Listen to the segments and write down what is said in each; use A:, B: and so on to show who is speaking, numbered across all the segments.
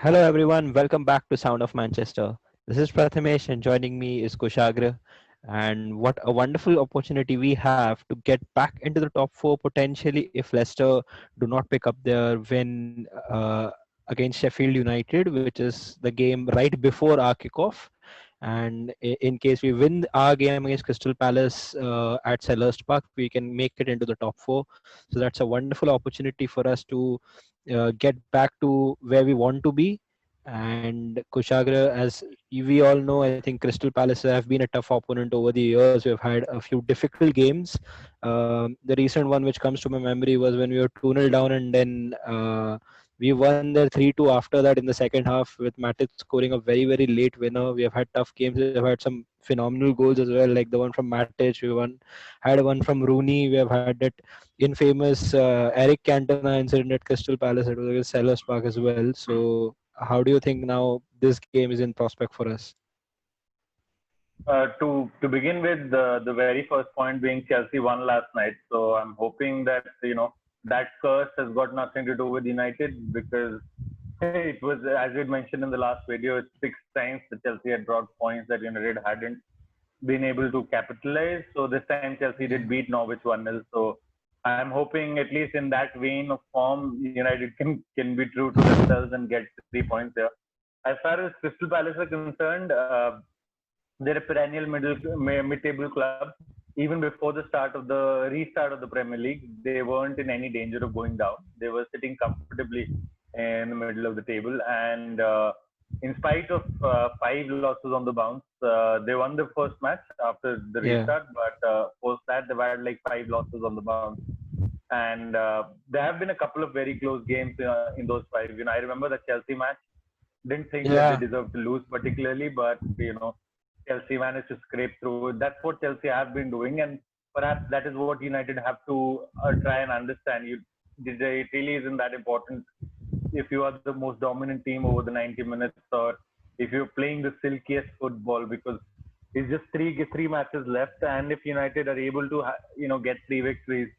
A: Hello everyone, welcome back to Sound of Manchester. This is Prathamesh and joining me is Kushagra. And what a wonderful opportunity we have to get back into the top four potentially if Leicester do not pick up their win against Sheffield United, which is the game right before our kickoff. And in case we win our game against Crystal Palace at Selhurst Park, we can make it into the top four. So that's a wonderful opportunity for us to get back to where we want to be. And Kushagra, as we all know, I think Crystal Palace have been a tough opponent over the years. We've had a few difficult games. The recent one which comes to my memory was when we were 2-0 down, and then we won there 3-2 after that in the second half, with Matic scoring a very, very late winner. We have had tough games. We've had some phenomenal goals as well, like the one from Matic. Had one from Rooney. We have had that infamous Eric Cantona incident at Crystal Palace. It was against Selhurst Park as well. So, how do you think now this game is in prospect for us?
B: To begin with, the very first point being Chelsea won last night. So I'm hoping that that curse has got nothing to do with United, because it was, as we mentioned in the last video, it's 6 times that Chelsea had brought points that United hadn't been able to capitalize. So this time Chelsea did beat Norwich 1-0. So I'm hoping, at least in that vein of form, United can be true to themselves and get 3 points there. As far as Crystal Palace are concerned, they're a perennial mid-table club. Even before the restart of the Premier League, they weren't in any danger of going down. They were sitting comfortably in the middle of the table, and in spite of 5 losses on the bounce, they won the first match after the
A: Yeah,
B: restart. But post that, they've had like 5 losses on the bounce, and there have been a couple of very close games in those five. I remember the Chelsea match. Didn't think that they
A: yeah,
B: deserved to lose particularly, but Chelsea managed to scrape through. That's what Chelsea have been doing, and perhaps that is what United have to try and understand. It really isn't that important if you are the most dominant team over the 90 minutes, or if you're playing the silkiest football, because it's just three matches left, and if United are able to get 3 victories,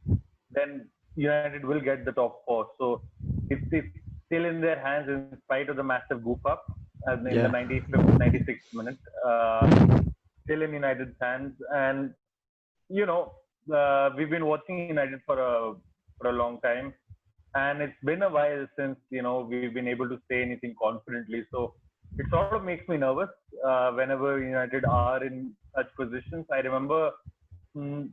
B: then United will get the top four. So it's still in their hands in spite of the massive goof up in the
A: yeah.
B: 95th, 96th minute. Still in United's hands, and you know we've been watching United for a long time, and it's been a while since we've been able to say anything confidently. So it sort of makes me nervous whenever United are in such positions. I remember mm,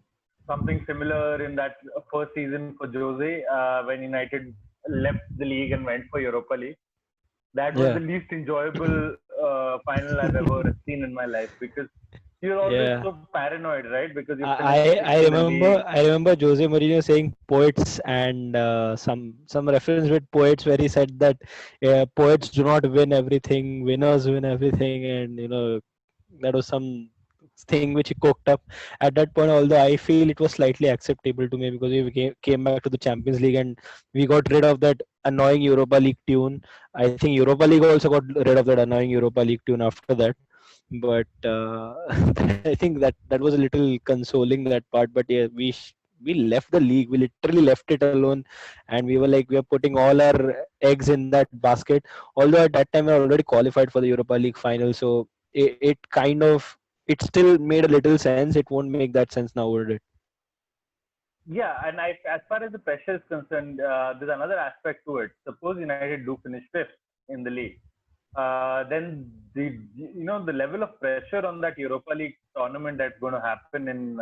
B: something similar in that first season for Jose, when United left the league and went for Europa League. That was the
A: Yeah,
B: least enjoyable final I've ever seen in my life, because you're always
A: yeah.
B: so paranoid, right? Because you finish
A: I
B: sixth
A: I
B: in the
A: remember
B: league.
A: I remember Jose Mourinho saying poets, and some reference with poets where he said that poets do not win everything, winners win everything, and that was some thing which he cooked up at that point. Although I feel it was slightly acceptable to me, because we came back to the Champions League and we got rid of that annoying Europa League tune. I think Europa League also got rid of that annoying Europa League tune after that. But I think that was a little consoling, that part. But yeah, we left the league. We literally left it alone, and we were like, we are putting all our eggs in that basket. Although at that time we were already qualified for the Europa League final, so it kind of, it still made a little sense. It won't make that sense now, would it?
B: Yeah, and as far as the pressure is concerned, there's another aspect to it. Suppose United do finish fifth in the league, then the level of pressure on that Europa League tournament that's going to happen in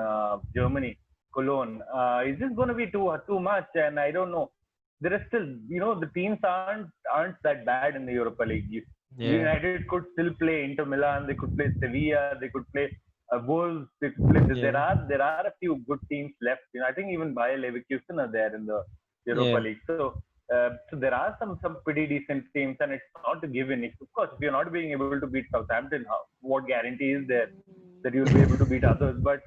B: Germany, Cologne, is just going to be too much. And I don't know. There are still, the teams aren't that bad in the Europa League.
A: Yeah,
B: United could still play Inter Milan. They could play Sevilla. They could play Wolves. They could play.
A: yeah,
B: There are a few good teams left. I think even Bayer Leverkusen are there in the Europa
A: yeah,
B: League. So there are some pretty decent teams, and it's not a given. Of course, if you're not being able to beat Southampton, what guarantee is there that you'll be able to beat others? But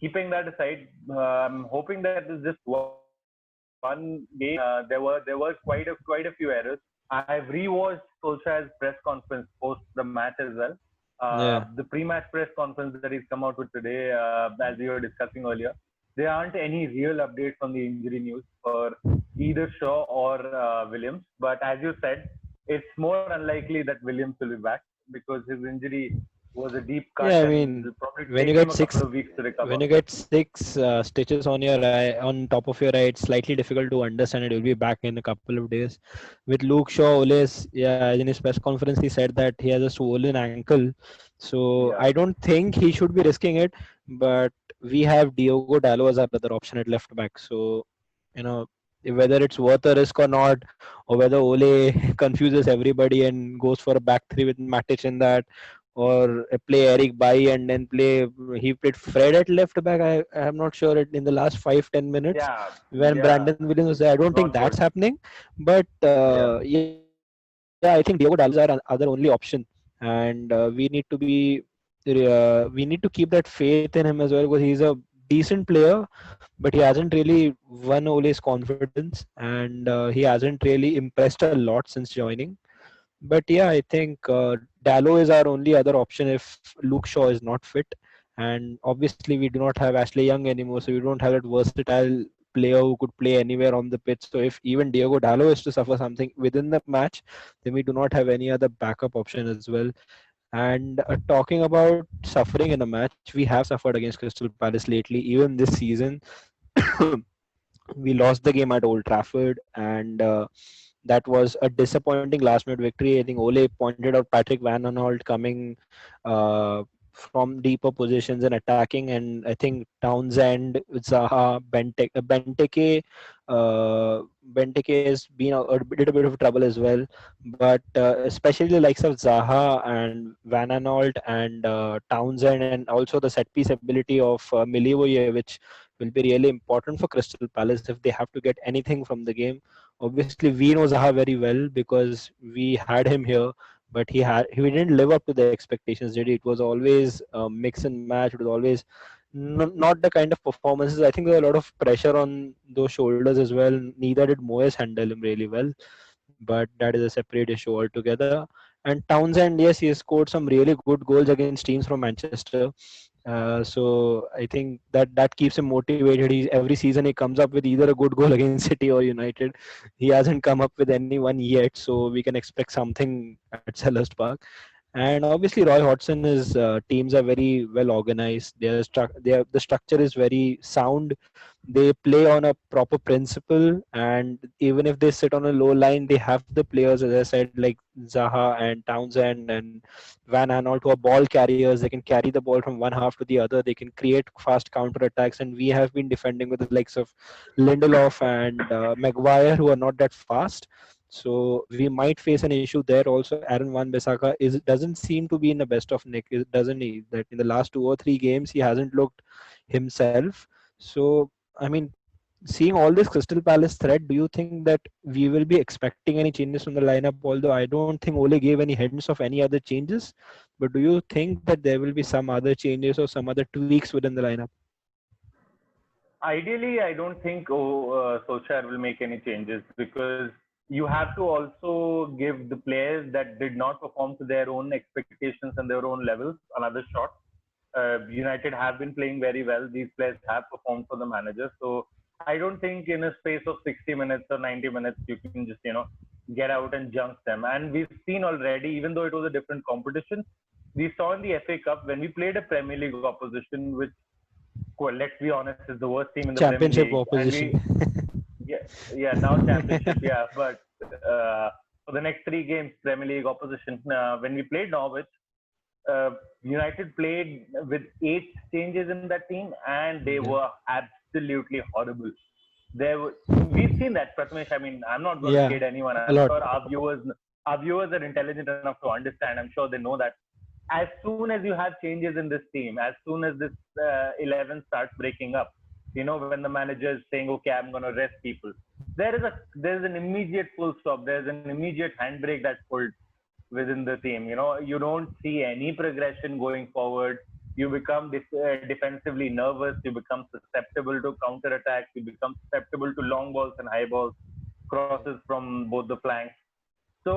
B: keeping that aside, I'm hoping that there's just one game. There were quite a few errors. I've rewatched Solskjaer's press conference post the match as well.
A: yeah,
B: The pre-match press conference that he's come out with today, as we were discussing earlier, there aren't any real updates on the injury news for either Shaw or Williams. But as you said, it's more unlikely that Williams will be back because his injury was a deep cut
A: Yeah, I
B: and
A: mean,
B: will probably
A: when you
B: take him
A: get
B: a couple
A: six,
B: of weeks to recover.
A: when you get six stitches on your eye, on top of your eye, it's slightly difficult to understand. It will be back in a couple of days. With Luke Shaw, Ole's, yeah, in his press conference, he said that he has a swollen ankle, so
B: Yeah,
A: I don't think he should be risking it. But we have Diogo Dalot as our other option at left back, so you know whether it's worth a risk or not, or whether Ole confuses everybody and goes for a back three with Matic in that, or play Eric Bailly and then play he played Fred at left back. I am not sure in the last 5-10 minutes
B: yeah,
A: when
B: yeah.
A: Brandon Williams was there. I don't think
B: Not
A: that's
B: good.
A: happening. But
B: Yeah,
A: yeah, I think Diogo Dalot is our other only option, and we need to keep that faith in him as well because he's a decent player, but he hasn't really won Ole's confidence, and he hasn't really impressed a lot since joining. But yeah, I think Dallo is our only other option if Luke Shaw is not fit. And obviously, we do not have Ashley Young anymore, so we don't have that versatile player who could play anywhere on the pitch. So if even Diego Dallo is to suffer something within the match, then we do not have any other backup option as well. And talking about suffering in a match, we have suffered against Crystal Palace lately, even this season. We lost the game at Old Trafford, and that was a disappointing last minute victory. I think Ole pointed out Patrick Van Aanholt coming uh, from deeper positions and attacking, and I think Townsend, Zaha, Benteke has been a little bit of trouble as well. But especially the likes of Zaha and Van Aanholt and Townsend, and also the set piece ability of Milivojevic will be really important for Crystal Palace if they have to get anything from the game. Obviously, we know Zaha very well because we had him here, but he didn't live up to the expectations. Did he? It was always a mix and match. It was always not the kind of performances. I think there was a lot of pressure on those shoulders as well. Neither did Moyes handle him really well, but that is a separate issue altogether. And Townsend, yes, he has scored some really good goals against teams from Manchester. So I think that keeps him motivated. Every season he comes up with either a good goal against City or United. He hasn't come up with anyone yet, so we can expect something at Selhurst Park. And obviously, Roy Hodgson is teams are very well organized. The structure is very sound. They play on a proper principle, and even if they sit on a low line, they have the players, as I said, like Zaha and Townsend and Van Aanholt, who are ball carriers. They can carry the ball from one half to the other. They can create fast counter attacks, and we have been defending with the likes of Lindelof and Maguire, who are not that fast. So we might face an issue there also. Aaron Wan Bissaka is doesn't seem to be in the best of nick, doesn't he? That in the last 2 or 3 games he hasn't looked himself. So I mean, seeing all this Crystal Palace threat, do you think that we will be expecting any changes from the lineup? Although I don't think Ole gave any hints of any other changes, but do you think that there will be some other changes or some other tweaks within the lineup?
B: ideally, I don't think Solskjaer will make any changes because you have to also give the players that did not perform to their own expectations and their own levels another shot. United have been playing very well. These players have performed for the manager. So I don't think in a space of 60 minutes or 90 minutes you can just get out and junk them. And we've seen already, even though it was a different competition, we saw in the FA Cup when we played a Premier League opposition, which, well, let's be honest, is the worst team in the Premier
A: Championship
B: League, and
A: opposition.
B: yeah, yeah, now championship, yeah, but for the next 3 games, Premier League opposition, when we played Norwich, uh, United played with 8 changes in that team, and they
A: Yeah,
B: were absolutely horrible. We've seen that, Prathamesh. I mean, I'm not going to
A: yeah,
B: kid anyone.
A: a
B: I'm
A: lot.
B: sure our viewers are intelligent enough to understand. I'm sure they know that as soon as you have changes in this team, as soon as this 11 starts breaking up, when the manager is saying, "Okay, I'm going to rest people," there's an immediate full stop. There's an immediate handbrake that's pulled within the team. You don't see any progression going forward. You become defensively nervous. You become susceptible to counter attacks. You become susceptible to long balls and high balls, crosses from both the flanks. So,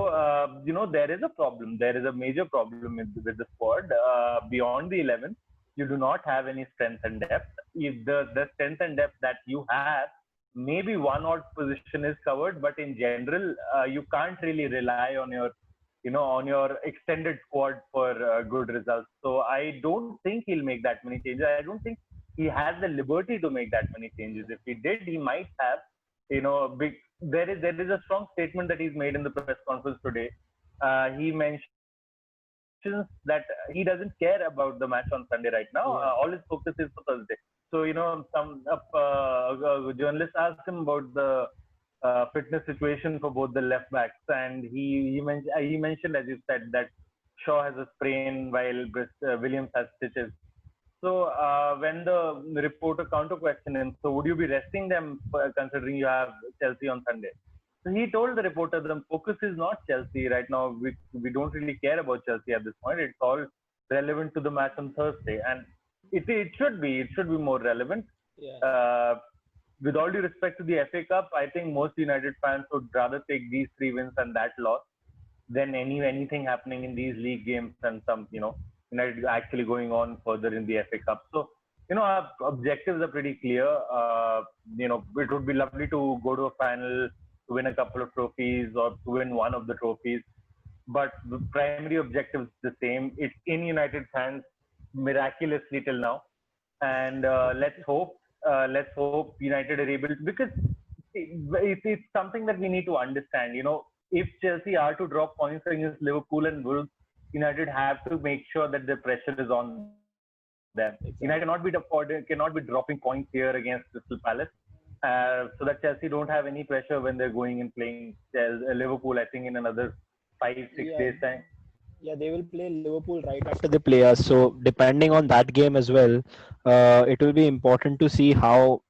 B: there is a problem. There is a major problem with the squad. Beyond the 11, you do not have any strength and depth. If the strength and depth that you have maybe one odd position is covered, but in general, you can't really rely on your, on your extended squad for good results. So I don't think he'll make that many changes. I don't think he has the liberty to make that many changes. If he did, he might have, big. There is a strong statement that he's made in the press conference today. He mentions that he doesn't care about the match on Sunday right now. All his focus is for Thursday. So, some journalist asked him about the fitness situation for both the left backs, and he mentioned, as you said, that Shaw has a sprain while Williams has stitches. So when the reporter counter questioned him, so would you be resting them considering you have Chelsea on Sunday? So he told the reporter the focus is not Chelsea right now. We don't really care about Chelsea at this point. It's all relevant to the match on Thursday, and it should be more relevant.
A: Yeah.
B: With all due respect to the FA Cup, I think most United fans would rather take these 3 wins and that loss than anything happening in these league games and some United actually going on further in the FA Cup. So our objectives are pretty clear. It would be lovely to go to a final, to win a couple of trophies or to win one of the trophies. But the primary objective is the same. It's in United's hands miraculously till now, and let's hope United are able to, because it's something that we need to understand. If Chelsea are to drop points against Liverpool and Wolves, United have to make sure that the pressure is on them. Exactly. United cannot be dropping points here against Crystal Palace, so that Chelsea don't have any pressure when they're going and playing Liverpool. I think in another 5-6 days time.
A: Yeah, they will play Liverpool right after they play us. So depending on that game as well, it will be important to see how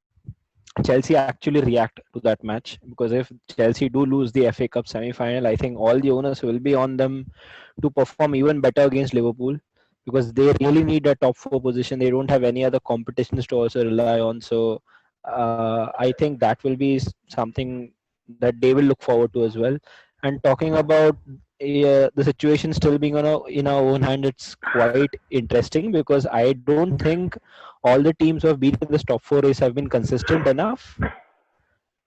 A: Chelsea actually react to that match. Because if Chelsea do lose the FA Cup semi-final, I think all the owners will be on them to perform even better against Liverpool, because they really need a top 4 position. They don't have any other competitions to also rely on. So I think that will be something that they will look forward to as well. And talking about the situation still being in our own hand, it's quite interesting, because I don't think all the teams who have been in this top 4 race have been consistent enough.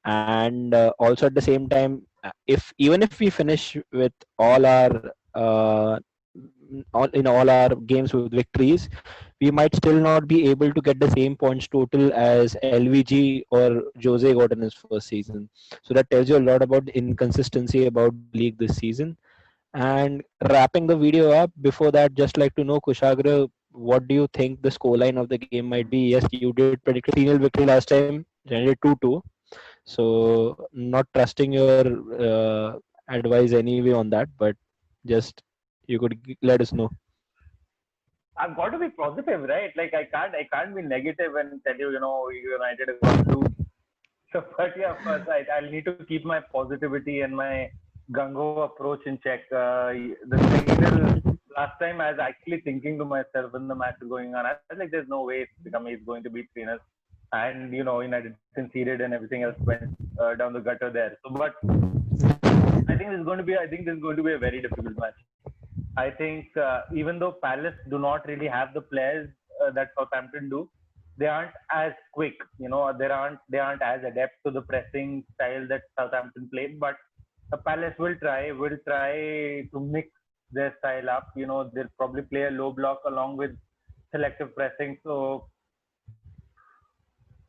A: And also at the same time, if even if we finish with all our in all our games with victories, we might still not be able to get the same points total as LVG or Jose got in his first season. So that tells you a lot about the inconsistency about the league this season. And wrapping the video up, before that, just like to know, Kushagra, what do you think the scoreline of the game might be? Yes, you did predict a 3-0 victory last time, generated 2-2. So not trusting your advice anyway on that, but just you could let us know.
B: I've got to be positive, right? Like I can't be negative and tell you, United are going to lose. So, but yeah, of course, I'll need to keep my positivity and my gung-ho approach in check. The signal last time, I was actually thinking to myself when the match is going on, I was like, there's no way it's going to be 3-0. And United conceded and everything else went down the gutter there. So, but I think this is going to be a very difficult match. I think even though Palace do not really have the players that Southampton do, they aren't as quick. They aren't as adept to the pressing style that Southampton play. But Palace will try to mix their style up. They'll probably play a low block along with selective pressing. So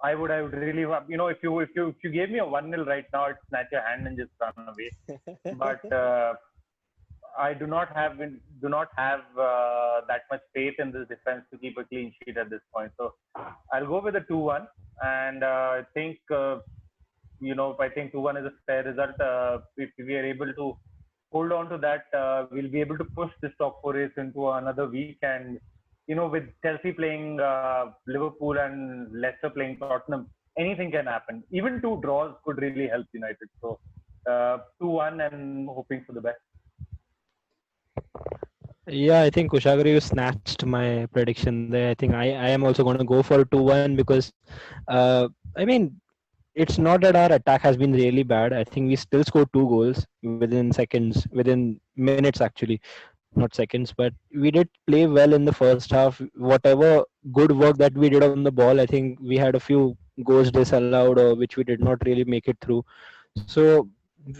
B: I would really, if you gave me a 1-0 right now, I'd snatch your hand and just run away. But I do not have that much faith in this defense to keep a clean sheet at this point. So I'll go with a 2-1, and I think 2-1 is a fair result. If we are able to hold on to that, we'll be able to push this top 4 race into another week. And with Chelsea playing Liverpool and Leicester playing Tottenham, anything can happen. Even 2 draws could really help United. So 2-1, and hoping for the best.
A: Yeah, I think Kushagra, you snatched my prediction there. I think I am also going to go for 2-1, because I mean, it's not that our attack has been really bad. I think we still scored 2 goals within minutes actually, not seconds. But we did play well in the first half. Whatever good work that we did on the ball, I think we had a few goals disallowed or which we did not really make it through. So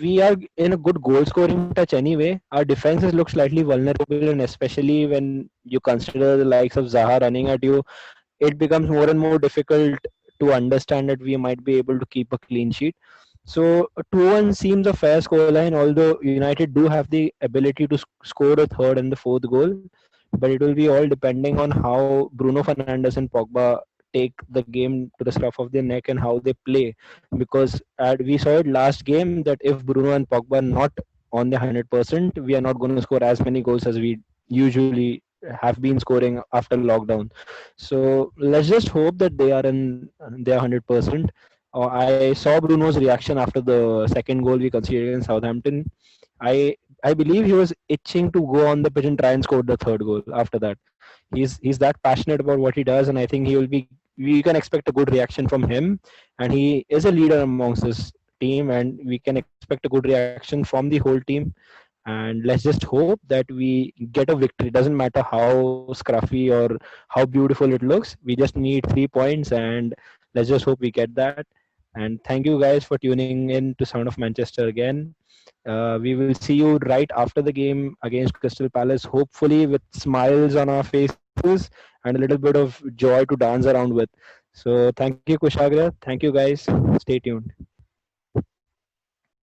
A: we are in a good goal scoring touch anyway. Our defenses look slightly vulnerable, and especially when you consider the likes of Zaha running at you, it becomes more and more difficult to understand that we might be able to keep a clean sheet. So 2-1 seems a fair scoreline, although United do have the ability to score a third and the fourth goal, but it will be all depending on how Bruno Fernandes and Pogba take the game to the scruff of their neck and how they play. Because we saw it last game that if Bruno and Pogba are not on the 100%, we are not going to score as many goals as we usually have been scoring after lockdown. So let's just hope that they are in their 100%. I saw Bruno's reaction after the second goal we conceded against Southampton. I believe he was itching to go on the pitch and try and score the third goal. After that, he's that passionate about what he does, and I think he will be. We can expect a good reaction from him, and he is a leader amongst this team, and we can expect a good reaction from the whole team. And let's just hope that we get a victory. Doesn't matter how scruffy or how beautiful it looks. We just need 3 points, and let's just hope we get that. And thank you guys for tuning in to Sound of Manchester again. We will see you right after the game against Crystal Palace, hopefully with smiles on our faces and a little bit of joy to dance around with. So thank you, Kushagra. Thank you, guys. Stay tuned.